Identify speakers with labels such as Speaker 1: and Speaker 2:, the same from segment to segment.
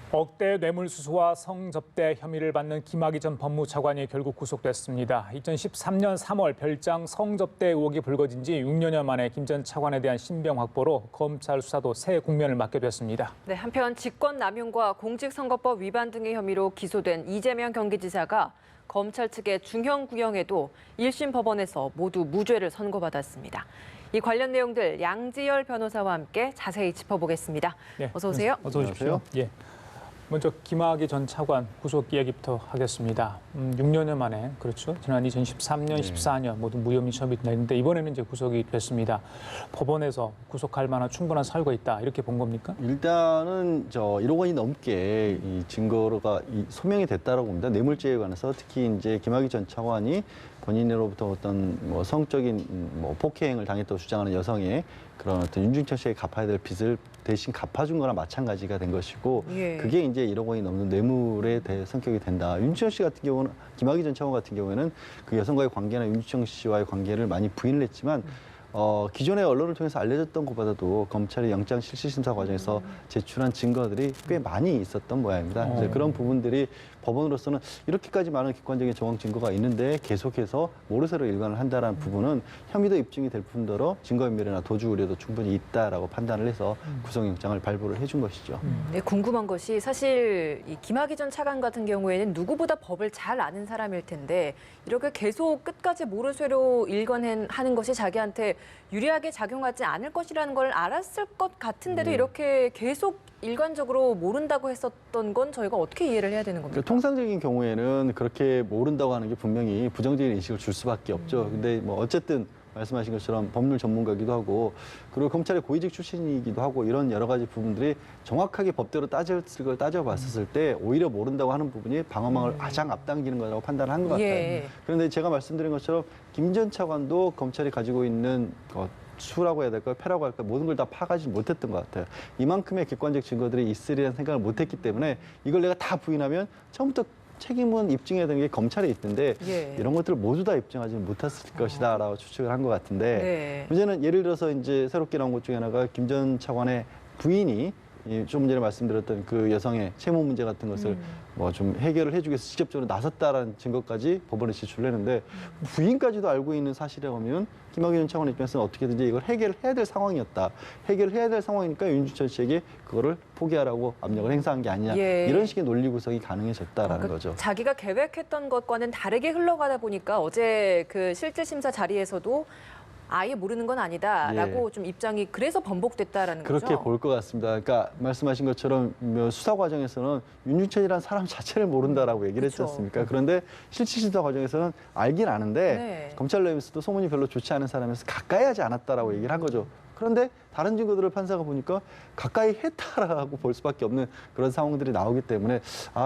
Speaker 1: 억대 뇌물수수와 성접대 혐의를 받는 김학의 전 법무차관이 결국 구속됐습니다. 2013년 3월 별장 성접대 의혹이 불거진 지 6년여 만에 김 전 차관에 대한 신병 확보로 검찰 수사도 새 국면을 맞게 됐습니다.
Speaker 2: 네, 한편 직권남용과 공직선거법 위반 등의 혐의로 기소된 이재명 경기지사가 검찰 측의 중형 구형에도 1심 법원에서 모두 무죄를 선고받았습니다. 이 관련 내용들 양지열 변호사와 함께 자세히 짚어보겠습니다.
Speaker 1: 네,
Speaker 2: 어서 오세요.
Speaker 1: 어서 오십시오. 예. 먼저 김학의 전 차관 구속 이야기부터 하겠습니다. 6년여 만에 그렇죠. 지난 2013년, 14년 모두 무혐의 처음이 됐는데 이번에는 이제 구속이 됐습니다. 법원에서 구속할 만한 충분한 사유가 있다 이렇게 본 겁니까?
Speaker 3: 일단은 1억 원이 넘게 이 증거가 소명이 됐다라고 봅니다. 뇌물죄에 관해서 특히 이제 김학의 전 차관이 본인으로부터 어떤 성적인 폭행을 당했다고 주장하는 여성의 그런 어떤 윤중천 씨에게 갚아야 될 빚을 대신 갚아준 거나 마찬가지가 된 것이고 그게 이제 1억 원이 넘는 뇌물에 대해 성격이 된다. 윤중천 씨 같은 경우는 김학의 전 차관 같은 경우에는 그 여성과의 관계나 윤중천 씨와의 관계를 많이 부인을 했지만 기존의 언론을 통해서 알려졌던 것보다도 검찰의 영장실질심사 과정에서 제출한 증거들이 꽤 많이 있었던 모양입니다. 이제 그런 부분들이 법원으로서는 이렇게까지 많은 객관적인 정황 증거가 있는데 계속해서 모르쇠로 일관을 한다는 부분은 혐의도 입증이 될 뿐더러 증거인멸이나 도주 우려도 충분히 있다라고 판단을 해서 구속영장을 발부를 해준 것이죠.
Speaker 2: 네, 궁금한 것이 사실 이 김학의 전 차관 같은 경우에는 누구보다 법을 잘 아는 사람일 텐데 이렇게 계속 끝까지 모르쇠로 일관하는 것이 자기한테 유리하게 작용하지 않을 것이라는 걸 알았을 것 같은데도 이렇게 계속 일관적으로 모른다고 했었던 건 저희가 어떻게 이해를 해야 되는 겁니까?
Speaker 3: 통상적인 경우에는 그렇게 모른다고 하는 게 분명히 부정적인 인식을 줄 수밖에 없죠. 근데 어쨌든 말씀하신 것처럼 법률 전문가이기도 하고 그리고 검찰의 고위직 출신이기도 하고 이런 여러 가지 부분들이 정확하게 법대로 따졌을 걸 따져봤었을 때 오히려 모른다고 하는 부분이 방어망을 가장 앞당기는 거라고 판단한 것 같아요. 그런데 제가 말씀드린 것처럼 김 전 차관도 검찰이 가지고 있는 수라고 해야 될까요? 패라고 할까요? 모든 걸 다 파가지 못했던 것 같아요. 이만큼의 객관적 증거들이 있으리라는 생각을 못했기 때문에 이걸 내가 다 부인하면 처음부터 책임은 입증해야 되는 게 검찰에 있던데 이런 것들을 모두 다 입증하지 못했을 것이다라고 추측을 한 것 같은데 문제는 예를 들어서 이제 새롭게 나온 것 중에 하나가 김 전 차관의 부인이 좀 전에 말씀드렸던 그 여성의 채무 문제 같은 것을 좀 해결을 해주기 위해서 직접적으로 나섰다라는 증거까지 법원에 제출을 했는데 부인까지도 알고 있는 사실에 보면 김학의 전 차관 입장에서는 어떻게든지 이걸 해결해야 될 상황이었다. 해결해야 될 상황이니까 윤중천 씨에게 그거를 포기하라고 압력을 행사한 게 아니냐. 이런 식의 논리 구성이 가능해졌다라는 거죠.
Speaker 2: 자기가 계획했던 것과는 다르게 흘러가다 보니까 어제 그 실질심사 자리에서도 아예 모르는 건 아니다라고 좀 입장이 그래서 번복됐다라는 거죠.
Speaker 3: 그렇게 볼 것 같습니다. 그러니까 말씀하신 것처럼 수사 과정에서는 윤중천이라는 사람 자체를 모른다라고 얘기를 했지 않습니까? 그런데 실질심사 과정에서는 알긴 아는데 검찰 내에서도 소문이 별로 좋지 않은 사람에서 가까이 하지 않았다라고 얘기를 한 거죠. 그런데 다른 증거들을 판사가 보니까 가까이 했다라고 볼 수밖에 없는 그런 상황들이 나오기 때문에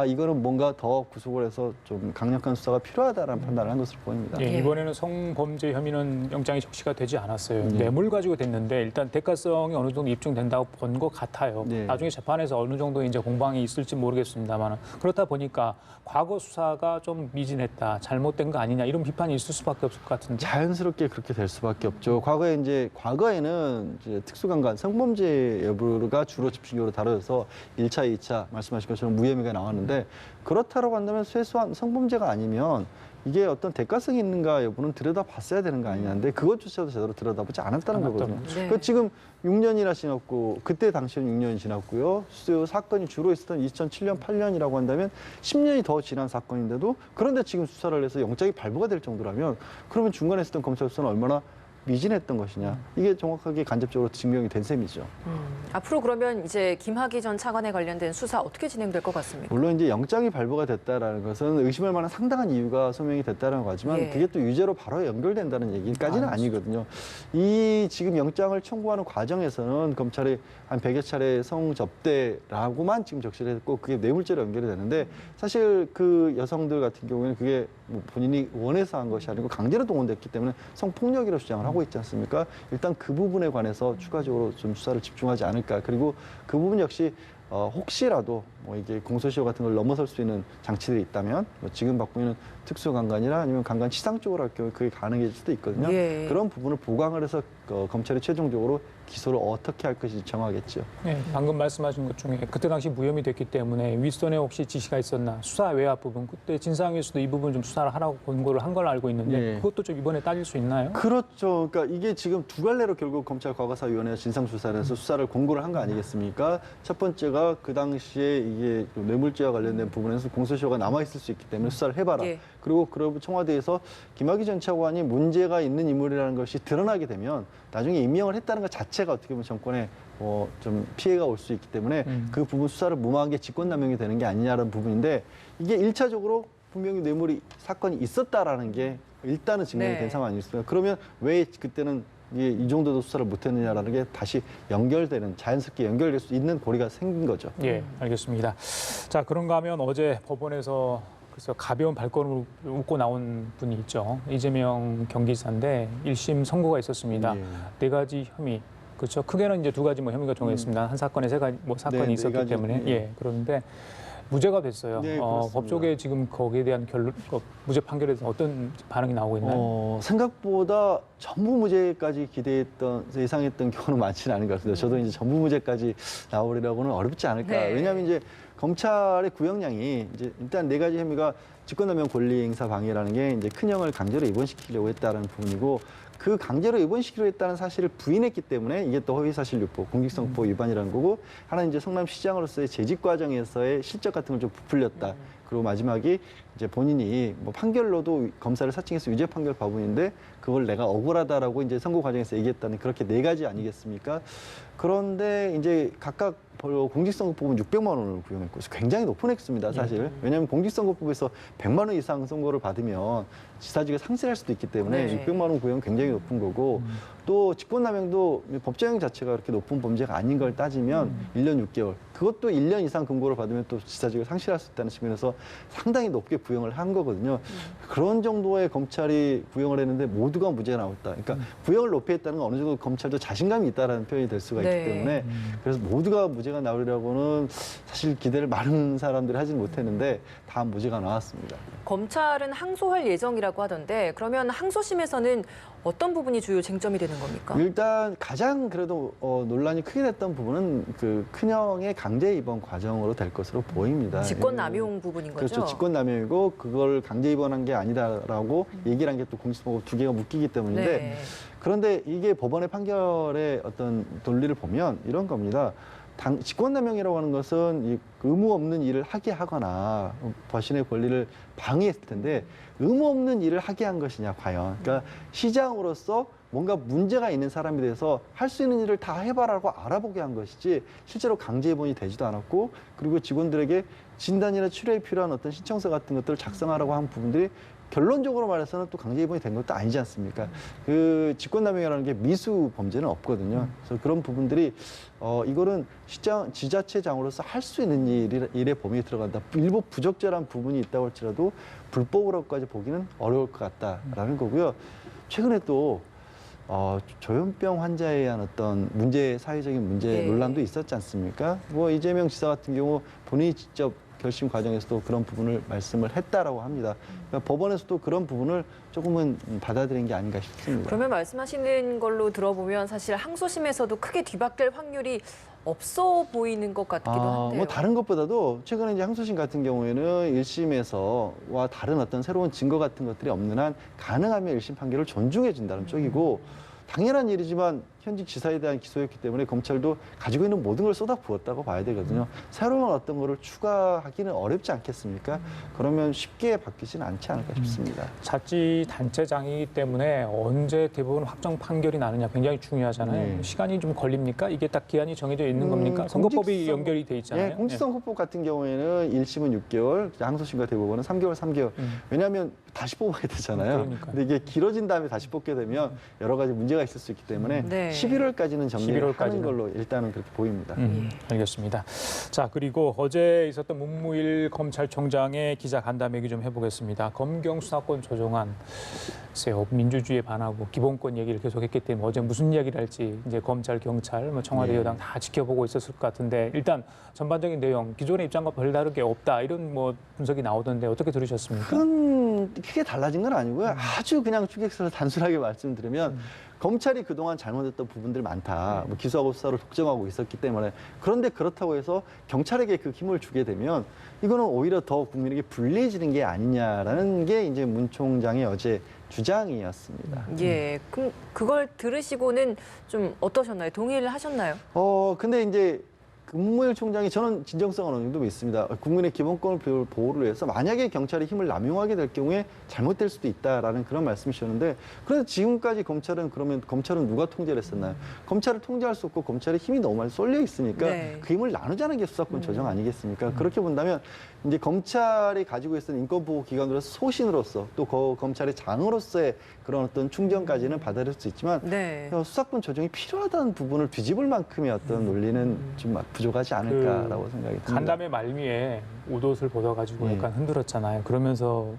Speaker 3: 이거는 뭔가 더 구속을 해서 좀 강력한 수사가 필요하다라는 판단을 한 것으로 보입니다.
Speaker 1: 이번에는 성범죄 혐의는 영장이 적시가 되지 않았어요. 뇌물 가지고 됐는데 일단 대가성이 어느 정도 입증된다고 본 것 같아요. 나중에 재판에서 어느 정도 이제 공방이 있을지 모르겠습니다만 그렇다 보니까 과거 수사가 좀 미진했다, 잘못된 거 아니냐 이런 비판이 있을 수밖에 없을 것 같은데.
Speaker 3: 자연스럽게 그렇게 될 수밖에 없죠. 과거에는 특수강간 성범죄 여부가 주로 집중적으로 다뤄져서 1차, 2차 말씀하신 것처럼 무혐의가 나왔는데 그렇다고 한다면 최소한 성범죄가 아니면 이게 어떤 대가성이 있는가 여부는 들여다봤어야 되는 거 아니냐는데 그것조차도 제대로 들여다보지 않았다는 거거든요. 그러니까 지금 6년이나 지났고 그때 당시에는 6년이 지났고요. 사건이 주로 있었던 2007년, 8년이라고 한다면 10년이 더 지난 사건인데도 그런데 지금 수사를 해서 영장이 발부가 될 정도라면 그러면 중간에 있었던 검찰 수사는 얼마나 미진했던 것이냐. 이게 정확하게 간접적으로 증명이 된 셈이죠.
Speaker 2: 앞으로 그러면 이제 김학의 전 차관에 관련된 수사 어떻게 진행될 것 같습니까?
Speaker 3: 물론 이제 영장이 발부가 됐다라는 것은 의심할 만한 상당한 이유가 소명이 됐다는 거지만 그게 또 유죄로 바로 연결된다는 얘기까지는 아니거든요. 이 지금 영장을 청구하는 과정에서는 검찰이 한 100여 차례 성접대라고만 지금 적시를 했고 그게 뇌물죄로 연결이 되는데 사실 그 여성들 같은 경우에는 그게 본인이 원해서 한 것이 아니고 강제로 동원됐기 때문에 성폭력이라고 주장을 하고 있지 않습니까? 일단 그 부분에 관해서 추가적으로 좀 수사를 집중하지 않을까. 그리고 그 부분 역시 혹시라도 뭐 이게 공소시효 같은 걸 넘어설 수 있는 장치들이 있다면 뭐 지금 받고 있는 특수강간이나 아니면 강간 치상 쪽으로 할 경우에 그게 가능해질 수도 있거든요.
Speaker 2: 예.
Speaker 3: 그런 부분을 보강을 해서 검찰이 최종적으로 기소를 어떻게 할 것인지 정하겠죠.
Speaker 1: 네, 방금 말씀하신 것 중에 그때 당시 무혐의 됐기 때문에 윗선에 혹시 지시가 있었나 수사 외압 부분 그때 진상에서도 이 부분 좀 수사를 하라고 권고를 한 걸 알고 있는데
Speaker 3: 네.
Speaker 1: 그것도 좀 이번에 따질 수 있나요?
Speaker 3: 그렇죠. 그러니까 이게 지금 두 갈래로 결국 검찰 과거사위원회가 진상조사를 해서 수사를 공고를 한 거 아니겠습니까? 첫 번째가 그 당시에 이게 뇌물죄와 관련된 부분에서 공소시효가 남아있을 수 있기 때문에 수사를 해봐라.
Speaker 2: 예.
Speaker 3: 그리고 청와대에서 김학의 전 차관이 문제가 있는 인물이라는 것이 드러나게 되면 나중에 임명을 했다는 것 자체가 어떻게 보면 정권에 좀 피해가 올 수 있기 때문에 그 부분 수사를 무마한 게 직권남용이 되는 게 아니냐는 부분인데 이게 1차적으로 분명히 뇌물이 사건이 있었다라는 게 일단은 증명이 된 상황 아니겠습니까? 그러면 왜 그때는 이 정도도 수사를 못했느냐라는 게 다시 연결되는 자연스럽게 연결될 수 있는 고리가 생긴 거죠.
Speaker 1: 예, 알겠습니다. 자, 그런가 하면 어제 법원에서 그래서 가벼운 발걸음을 웃고 나온 분이 있죠. 이재명 경기지사인데 1심 선고가 있었습니다.
Speaker 3: 예.
Speaker 1: 4가지 혐의. 그렇죠. 크게는 이제 2가지 혐의가 정해졌습니다. 한 사건에 3가지 사건이
Speaker 3: 네,
Speaker 1: 있었기
Speaker 3: 4가지,
Speaker 1: 때문에
Speaker 3: 예.
Speaker 1: 예. 그런데 무죄가 됐어요.
Speaker 3: 네,
Speaker 1: 법 쪽에 지금 거기에 대한 무죄 판결에 대해서 어떤 반응이 나오고 있나요?
Speaker 3: 생각보다 전부 무죄까지 기대했던 예상했던 경우는 많지는 않은 것 같습니다. 저도 이제 전부 무죄까지 나오리라고는 어렵지 않을까.
Speaker 2: 네.
Speaker 3: 왜냐하면 이제 검찰의 구형량이 이제 일단 4가지 혐의가 직권남용 권리행사 방해라는 게 이제 큰형을 강제로 입원시키려고 했다는 부분이고 그 강제로 입원시키려 했다는 사실을 부인했기 때문에 이게 또 허위사실 유포, 공직선거법 위반이라는 거고 하나는 이제 성남시장으로서의 재직 과정에서의 실적 같은 걸 좀 부풀렸다. 그리고 마지막이 이제 본인이 뭐 판결로도 검사를 사칭해서 유죄 판결 바분인데 그걸 내가 억울하다라고 이제 선고 과정에서 얘기했다는 그렇게 4가지 아니겠습니까? 그런데 이제 각각 공직선거법은 600만 원을 구형했고 굉장히 높은 액수입니다, 사실. 왜냐하면 공직선거법에서 100만 원 이상 선고를 받으면 지사직을 상실할 수도 있기 때문에
Speaker 2: 네.
Speaker 3: 600만 원 구형은 굉장히 높은 거고 또 직권남용도 법정형 자체가 그렇게 높은 범죄가 아닌 걸 따지면 1년 6개월. 그것도 1년 이상 금고를 받으면 또 지사직을 상실할 수 있다는 측면에서 상당히 높게 구형을 한 거거든요. 그런 정도의 검찰이 구형을 했는데 모두가 무죄가 나왔다. 그러니까 구형을 높이 했다는 건 어느 정도 검찰도 자신감이 있다는 표현이 될 수가 있기
Speaker 2: 네.
Speaker 3: 때문에 그래서 모두가 무죄가 나오리라고는 사실 기대를 많은 사람들이 하진 못했는데 다 무죄가 나왔습니다.
Speaker 2: 검찰은 항소할 예정이라고 하던데 그러면 항소심에서는 어떤 부분이 주요 쟁점이 되는 겁니까?
Speaker 3: 일단 가장 그래도 논란이 크게 됐던 부분은 그 큰형의 강제 입원 과정으로 될 것으로 보입니다.
Speaker 2: 직권남용 부분인 거죠?
Speaker 3: 그렇죠. 직권남용이고 그걸 강제 입원한 게 아니다라고 얘기를 한 게 또 공직선거법 2개가 묶이기 때문인데
Speaker 2: 네.
Speaker 3: 그런데 이게 법원의 판결의 어떤 논리를 보면 이런 겁니다. 직권남용이라고 하는 것은 이 의무 없는 일을 하게 하거나 자신의 권리를 방해했을 텐데 의무 없는 일을 하게 한 것이냐 과연. 그러니까 시장으로서 뭔가 문제가 있는 사람에 대해서 할 수 있는 일을 다 해봐라고 알아보게 한 것이지 실제로 강제 입원이 되지도 않았고 그리고 직원들에게 진단이나 치료에 필요한 어떤 신청서 같은 것들을 작성하라고 한 부분들이 결론적으로 말해서는 또 강제 입원이 된 것도 아니지 않습니까? 그 직권남용이라는 게 미수 범죄는 없거든요. 그래서 그런 부분들이 이거는 지자체장으로서 할 수 있는 일의 범위에 들어간다. 일부 부적절한 부분이 있다고 할지라도 불법으로까지 보기는 어려울 것 같다라는 거고요. 최근에 또 조현병 환자에 의한 어떤 사회적인 문제
Speaker 2: 네.
Speaker 3: 논란도 있었지 않습니까? 뭐 이재명 지사 같은 경우 본인이 직접 결심 과정에서도 그런 부분을 말씀을 했다라고 합니다. 그러니까 법원에서도 그런 부분을 조금은 받아들인 게 아닌가 싶습니다.
Speaker 2: 그러면 말씀하시는 걸로 들어보면 사실 항소심에서도 크게 뒤바뀔 확률이 없어 보이는 것 같기도 한데요.
Speaker 3: 뭐 다른 것보다도 최근에 이제 항소심 같은 경우에는 1심에서와 다른 어떤 새로운 증거 같은 것들이 없는 한 가능하면 1심 판결을 존중해 준다는 쪽이고 당연한 일이지만 현직 지사에 대한 기소였기 때문에 검찰도 가지고 있는 모든 걸 쏟아부었다고 봐야 되거든요. 새로운 어떤 거를 추가하기는 어렵지 않겠습니까? 그러면 쉽게 바뀌지는 않지 않을까 싶습니다.
Speaker 1: 자치단체장이기 때문에 언제 대법원 확정 판결이 나느냐 굉장히 중요하잖아요.
Speaker 3: 네.
Speaker 1: 시간이 좀 걸립니까? 이게 딱 기한이 정해져 있는 겁니까? 선거법이 연결이 돼 있잖아요.
Speaker 3: 네, 공직선거법 같은 경우에는 1심은 6개월, 항소심과 대법원은 3개월, 3개월. 왜냐하면 다시 뽑아야 되잖아요.
Speaker 1: 그러니까요.
Speaker 3: 근데 이게 길어진 다음에 다시 뽑게 되면 여러 가지 문제가 있을 수 있기 때문에
Speaker 2: 네.
Speaker 3: 11월까지는 정리를
Speaker 1: 11월까지는.
Speaker 3: 하는 걸로 일단은 그렇게 보입니다.
Speaker 1: 알겠습니다. 자, 그리고 어제 있었던 문무일 검찰총장의 기자 간담회 얘기 좀 해보겠습니다. 검경 수사권 조정안, 글쎄요, 민주주의에 반하고 기본권 얘기를 계속했기 때문에 어제 무슨 이야기를 할지 이제 검찰, 경찰, 뭐 청와대 여당 다 지켜보고 있었을 것 같은데 일단 전반적인 내용 기존의 입장과 별다르게 없다 이런 뭐 분석이 나오던데 어떻게 들으셨습니까?
Speaker 3: 큰 크게 달라진 건 아니고요. 아주 그냥 추격해서 단순하게 말씀드리면 검찰이 그동안 잘못했던 부분들 많다. 뭐 기소하고 수사를 독점하고 있었기 때문에 그런데 그렇다고 해서 경찰에게 그 힘을 주게 되면 이거는 오히려 더 국민에게 불리해지는 게 아니냐라는 게 이제 문 총장의 어제 주장이었습니다.
Speaker 2: 예, 그럼 그걸 들으시고는 좀 어떠셨나요? 동의를 하셨나요?
Speaker 3: 근데 이제 문무일 총장이 저는 진정성은 어느 정도 믿습니다. 국민의 기본권을 보호를 위해서 만약에 경찰이 힘을 남용하게 될 경우에 잘못될 수도 있다라는 그런 말씀이셨는데 그래서 지금까지 그러면 검찰은 누가 통제를 했었나요? 검찰을 통제할 수 없고 검찰의 힘이 너무 많이 쏠려 있으니까
Speaker 2: 네.
Speaker 3: 그 힘을 나누자는 게 수사권 조정 아니겠습니까? 그렇게 본다면 이제 검찰이 가지고 있었던 인권보호기관으로서 소신으로서 또 검찰의 장으로서의 그런 어떤 충정까지는 받아들일 수 있지만
Speaker 2: 네.
Speaker 3: 수사권 조정이 필요하다는 부분을 뒤집을 만큼의 어떤 논리는 좀 부족하지 않을까라고 생각이 듭니다.
Speaker 1: 간담회 말미에 옷을 벗어가지고
Speaker 3: 예.
Speaker 1: 약간 흔들었잖아요. 그러면서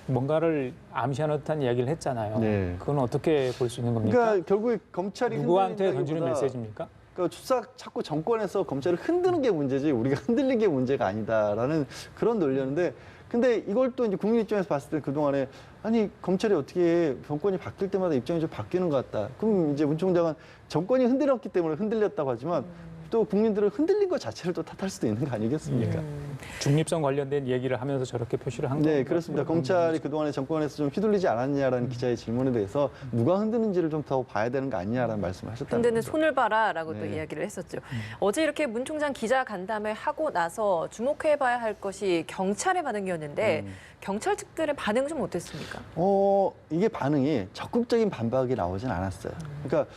Speaker 1: 뭔가를 암시하는 듯한 이야기를 했잖아요.
Speaker 3: 네.
Speaker 1: 그건 어떻게 볼 수 있는 겁니까?
Speaker 3: 그러니까 결국에 검찰이
Speaker 1: 누구한테 던지는
Speaker 3: 흔들린다기보다
Speaker 1: 메시지입니까?
Speaker 3: 그러니까 자꾸 정권에서 검찰을 흔드는 게 문제지 우리가 흔들린 게 문제가 아니다라는 그런 논리였는데 근데 이걸 또 이제 국민 입장에서 봤을 때 그동안에 아니 검찰이 어떻게 정권이 바뀔 때마다 입장이 좀 바뀌는 것 같다. 그럼 이제 문 총장은 정권이 흔들렸기 때문에 흔들렸다고 하지만 또 국민들은 흔들린 것 자체를 또 탓할 수도 있는 거 아니겠습니까?
Speaker 1: 중립성 관련된 얘기를 하면서 저렇게 표시를 한 거예요.
Speaker 3: 네, 그렇습니다. 검찰이 그동안에 정권에서 좀 휘둘리지 않았냐라는 기자의 질문에 대해서 누가 흔드는지를 좀 더 봐야 되는 거 아니냐라는 말씀을 하셨다는
Speaker 2: 흔드는
Speaker 3: 거죠.
Speaker 2: 손을 봐라라고 또
Speaker 3: 네.
Speaker 2: 이야기를 했었죠. 어제 이렇게 문 총장 기자 간담회 하고 나서 주목해봐야 할 것이 경찰의 반응이었는데 경찰 측들의 반응은 좀 어땠습니까?
Speaker 3: 이게 반응이 적극적인 반박이 나오진 않았어요. 그러니까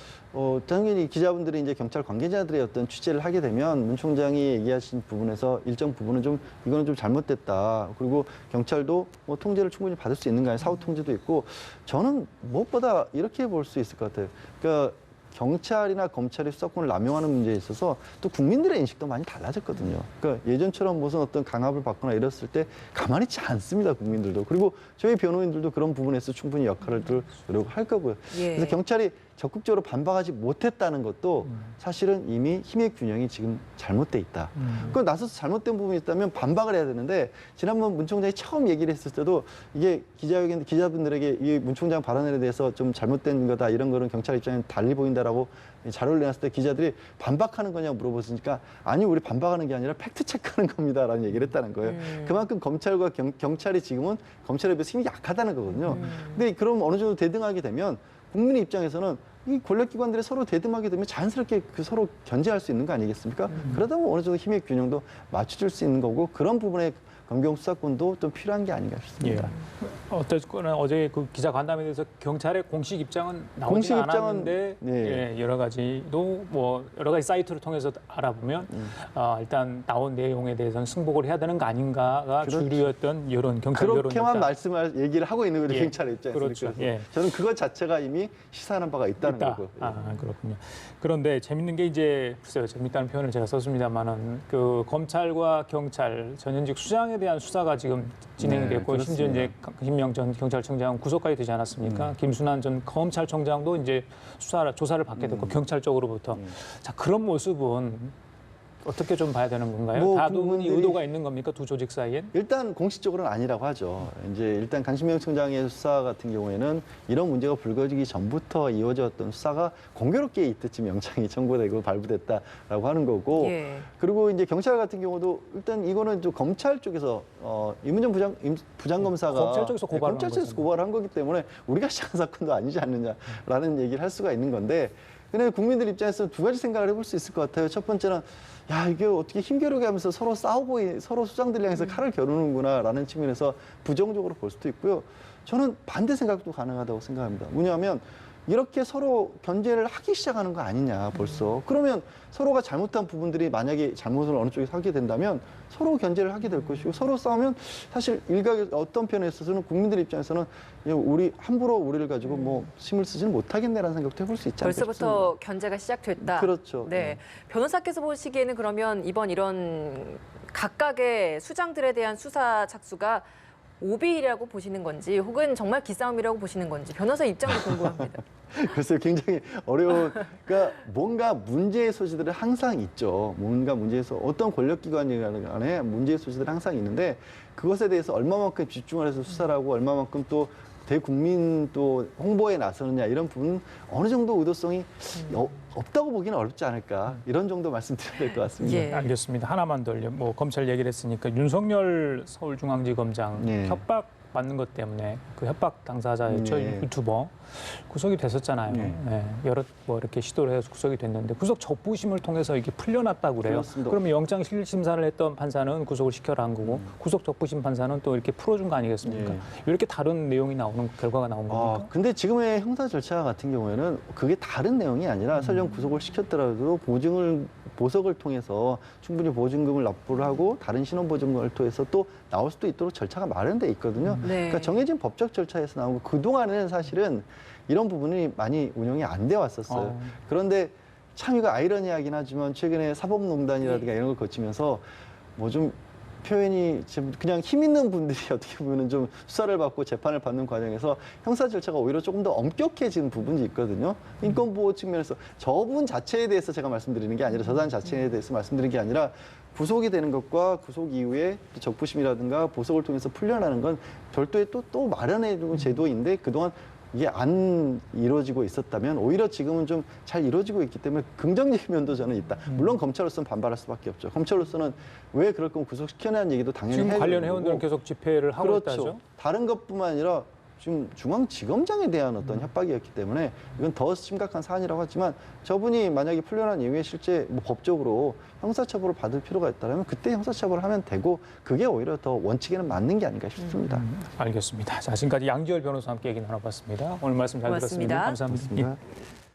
Speaker 3: 당연히 기자분들이 이제 경찰 관계자들의 어떤 취재를 하게 되면 문 총장이 얘기하신 부분에서 일정 부분은 좀 이거는 좀 잘못됐다. 그리고 경찰도 뭐 통제를 충분히 받을 수 있는 거 아니에요. 사후 통제도 있고 저는 무엇보다 이렇게 볼 수 있을 것 같아요. 그러니까 경찰이나 검찰이 수사권을 남용하는 문제에 있어서 또 국민들의 인식도 많이 달라졌거든요. 그러니까 예전처럼 무슨 어떤 강압을 받거나 이랬을 때 가만히 있지 않습니다, 국민들도. 그리고 저희 변호인들도 그런 부분에서 충분히 역할을 들 노력을 할 거고요.
Speaker 2: 예.
Speaker 3: 그래서 경찰이 적극적으로 반박하지 못했다는 것도 사실은 이미 힘의 균형이 지금 잘못돼 있다. 그건 나서서 잘못된 부분이 있다면 반박을 해야 되는데 지난번 문 총장이 처음 얘기를 했을 때도 이게 기자분들에게 이 문 총장 발언에 대해서 좀 잘못된 거다 이런 거는 경찰 입장에 달리 보인다라고 자료를 내놨을 때 기자들이 반박하는 거냐고 물어보시니까 아니 우리 반박하는 게 아니라 팩트 체크하는 겁니다라는 얘기를 했다는 거예요. 그만큼 검찰과 경찰이 지금은 검찰에 비해서 힘이 약하다는 거거든요. 근데 그럼 어느 정도 대등하게 되면 국민의 입장에서는 이 권력기관들이 서로 대등하게 되면 자연스럽게 그 서로 견제할 수 있는 거 아니겠습니까? 그러다 보면 어느 정도 힘의 균형도 맞춰줄 수 있는 거고 그런 부분에 검경 수사권도 좀 필요한 게 아닌가 싶습니다.
Speaker 1: 예. 어쨌거나 어제 그 기자 간담회에 대해서 경찰의 공식 입장은 나오지 않았는데
Speaker 3: 네.
Speaker 1: 예, 여러 가지 사이트를 통해서 알아보면 일단 나온 내용에 대해서는 승복을 해야 되는 거 아닌가가
Speaker 3: 그렇죠.
Speaker 1: 주류였던 경찰 여론이었다.
Speaker 3: 그렇게만 얘기를 하고 있는 거죠.
Speaker 1: 예.
Speaker 3: 경찰의 입장에서.
Speaker 1: 그렇죠. 예.
Speaker 3: 저는 그것 자체가 이미 시사하는 바가 있다는 거고요. 예.
Speaker 1: 그렇군요. 그런데 재밌는 게 이제 글쎄요, 재밌다는 표현을 제가 썼습니다만은 그 검찰과 경찰 전현직 수장에 대한 수사가 지금 진행됐고
Speaker 3: 네,
Speaker 1: 심지어 이제
Speaker 3: 그렇습니다.
Speaker 1: 김명 전 경찰청장 구속까지 되지 않았습니까? 김순환 전 검찰청장도 이제 조사를 받게 됐고 경찰 쪽으로부터 자 그런 모습은 어떻게 좀 봐야 되는 건가요? 다분히 의도가 있는 겁니까? 두 조직 사이엔?
Speaker 3: 일단 공식적으로는 아니라고 하죠. 이제 일단 강신명 청장의 수사 같은 경우에는 이런 문제가 불거지기 전부터 이어졌던 수사가 공교롭게 이때쯤 영장이 청구되고 발부됐다라고 하는 거고,
Speaker 2: 예.
Speaker 3: 그리고 이제 경찰 같은 경우도 일단 이거는 좀 검찰 쪽에서 이문정 부장검사가
Speaker 1: 검찰 쪽에서 고발한
Speaker 3: 검찰 쪽에서 고발한 거기 때문에 우리가 시작한 사건도 아니지 않느냐라는 얘기를 할 수가 있는 건데. 근데 국민들 입장에서 두 가지 생각을 해볼 수 있을 것 같아요. 첫 번째는 야 이게 어떻게 힘겨루게 하면서 서로 싸우고 서로 수장들 향해서 칼을 겨누는구나라는 측면에서 부정적으로 볼 수도 있고요. 저는 반대 생각도 가능하다고 생각합니다. 뭐냐면 이렇게 서로 견제를 하기 시작하는 거 아니냐 벌써. 그러면 서로가 잘못한 부분들이 만약에 잘못을 어느 쪽에서 하게 된다면 서로 견제를 하게 될 것이고 서로 싸우면 사실 일각의 어떤 편에 있어서는 국민들 입장에서는 우리 함부로 우리를 가지고 뭐 힘을 쓰지는 못하겠네라는 생각도 해볼 수 있지 않을까
Speaker 2: 벌써부터
Speaker 3: 싶습니다.
Speaker 2: 견제가 시작됐다.
Speaker 3: 그렇죠.
Speaker 2: 네. 변호사께서 보시기에는 그러면 이번 이런 각각의 수장들에 대한 수사 착수가 오비라고 보시는 건지 혹은 정말 기싸움이라고 보시는 건지 변호사 입장도 궁금합니다.
Speaker 3: 글쎄요, 굉장히 어려운, 그러니까 뭔가 문제의 소지들은 항상 있죠. 뭔가 문제에서 어떤 권력기관이간에 문제의 소지들은 항상 있는데 그것에 대해서 얼마만큼 집중을 해서 수사를 하고 얼마만큼 또 대국민 또 홍보에 나서느냐 이런 부분은 어느 정도 의도성이 없다고 보기는 어렵지 않을까 이런 정도 말씀드려야 될 것 같습니다.
Speaker 2: 예.
Speaker 1: 알겠습니다. 하나만 더요. 뭐 검찰 얘기를 했으니까 윤석열 서울중앙지검장
Speaker 3: 네.
Speaker 1: 협박 받는 것 때문에 그 협박 당사자였죠.
Speaker 3: 네.
Speaker 1: 유튜버 구속이 됐었잖아요.
Speaker 3: 네.
Speaker 1: 네. 여러 뭐 이렇게 시도를 해서 구속이 됐는데 구속 적부심을 통해서 이게 풀려났다고 그래요.
Speaker 3: 그렇습니다.
Speaker 1: 그러면 영장 실질심사를 했던 판사는 구속을 시켜라 한 거고 구속 적부심 판사는 또 이렇게 풀어준 거 아니겠습니까?
Speaker 3: 네.
Speaker 1: 이렇게 다른 내용이 나오는 결과가 나온 겁니까?
Speaker 3: 근데 지금의 형사 절차 같은 경우에는 그게 다른 내용이 아니라 설령 구속을 시켰더라도 보석을 통해서 충분히 보증금을 납부를 하고 다른 신원보증금을 통해서 또 나올 수도 있도록 절차가 마련돼 있거든요.
Speaker 2: 네.
Speaker 3: 그러니까 정해진 법적 절차에서 나오고 그동안에는 사실은 이런 부분이 많이 운영이 안 돼 왔었어요. 그런데 참 이거 아이러니하긴 하지만 최근에 사법농단이라든가 이런 걸 거치면서 뭐 좀 표현이 지금 그냥 힘 있는 분들이 어떻게 보면 좀 수사를 받고 재판을 받는 과정에서 형사 절차가 오히려 조금 더 엄격해진 부분이 있거든요. 인권보호 측면에서 저분 자체에 대해서 제가 말씀드리는 게 아니라 저 사람 자체에 대해서 말씀드리는 게 아니라 구속이 되는 것과 구속 이후에 적부심이라든가 보석을 통해서 풀려나는 건 별도의 또 마련해 둔 제도인데 그동안 이게 안 이루어지고 있었다면 오히려 지금은 좀 잘 이루어지고 있기 때문에 긍정적인 면도 저는 있다. 물론 검찰로서는 반발할 수밖에 없죠. 검찰로서는 왜 그럴 거면 구속시켜내는 얘기도 당연히
Speaker 1: 지금
Speaker 3: 해야
Speaker 1: 관련
Speaker 3: 되는
Speaker 1: 회원들은
Speaker 3: 거고.
Speaker 1: 계속 집회를 하고
Speaker 3: 그렇죠.
Speaker 1: 있다죠.
Speaker 3: 다른 것뿐만 아니라 지금 중앙지검장에 대한 어떤 협박이었기 때문에 이건 더 심각한 사안이라고 하지만 저분이 만약에 풀려난 이후에 실제 뭐 법적으로 형사처벌을 받을 필요가 있다면 그때 형사처벌을 하면 되고 그게 오히려 더 원칙에는 맞는 게 아닌가 싶습니다.
Speaker 1: 알겠습니다. 자, 지금까지 양지열 변호사와 함께 얘기 나눠봤습니다. 오늘 말씀 잘
Speaker 2: 고맙습니다.
Speaker 1: 들었습니다. 감사합니다.
Speaker 3: 고맙습니다.